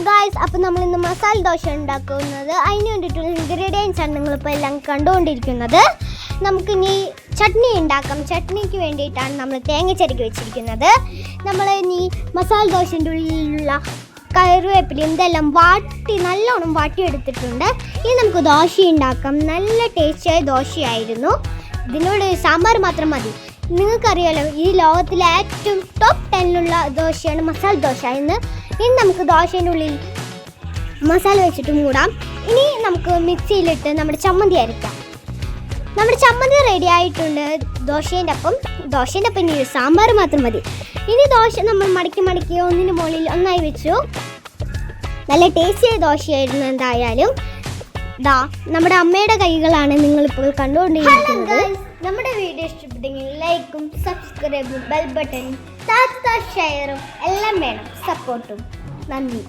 Guys, അപ്പോൾ നമ്മൾ ഇന്ന് മസാല ദോശ ഉണ്ടാക്കുന്നത്. അതിന് വേണ്ടിയിട്ടുള്ള ഇൻഗ്രീഡിയൻസ് ആണ് നിങ്ങളിപ്പോൾ എല്ലാം കണ്ടുകൊണ്ടിരിക്കുന്നത്. നമുക്കിനി ചട്നി ഉണ്ടാക്കാം. ചട്നിക്ക് വേണ്ടിയിട്ടാണ് നമ്മൾ തേങ്ങ ചിരകി വെച്ചിരിക്കുന്നത്. നമ്മൾ ഇനി മസാല ദോശൻ്റെ ഉള്ളിലുള്ള കറിവേപ്പിലയും ഇതെല്ലാം നല്ലോണം വാട്ടിയെടുത്തിട്ടുണ്ട്. ഇനി നമുക്ക് ദോശ ഉണ്ടാക്കാം. നല്ല ടേസ്റ്റിയായ ദോശയായിരുന്നു. ഇതിനോട് സാമ്പാർ മാത്രം മതി. നിങ്ങൾക്കറിയാലോ, ഈ ലോകത്തിലെ ഏറ്റവും ടോപ്പ് 10ലുള്ള ദോശയാണ് മസാല ദോശ എന്ന്. ഇനി നമുക്ക് ദോശേൻ്റെ ഉള്ളിൽ മസാല വെച്ചിട്ട് മൂടാം. ഇനി നമുക്ക് മിക്സിയിലിട്ട് നമ്മുടെ ചമ്മന്തി അരയ്ക്കാം. നമ്മുടെ ചമ്മന്തി റെഡി ആയിട്ടുണ്ട്. ദോശേൻ്റെ ഒപ്പം ഇനി സാമ്പാർ മാത്രം മതി. ഇനി ദോശ നമ്മൾ മടക്കി ഒന്നിന് മുകളിൽ ഒന്നായി വെച്ചു. നല്ല ടേസ്റ്റിയായ ദോശയായിരുന്നു. എന്തായാലും നമ്മുടെ അമ്മയുടെ കൈകളാണ് നിങ്ങളിപ്പോൾ കണ്ടുകൊണ്ടിരിക്കുന്നത്. നമ്മുടെ വീഡിയോ ഇഷ്ടപ്പെട്ടെങ്കിൽ ലൈക്കും സബ്സ്ക്രൈബും ബെൽ ബട്ടണും ഷെയറും എല്ലാം വേണം. സപ്പോർട്ടും. നന്ദി.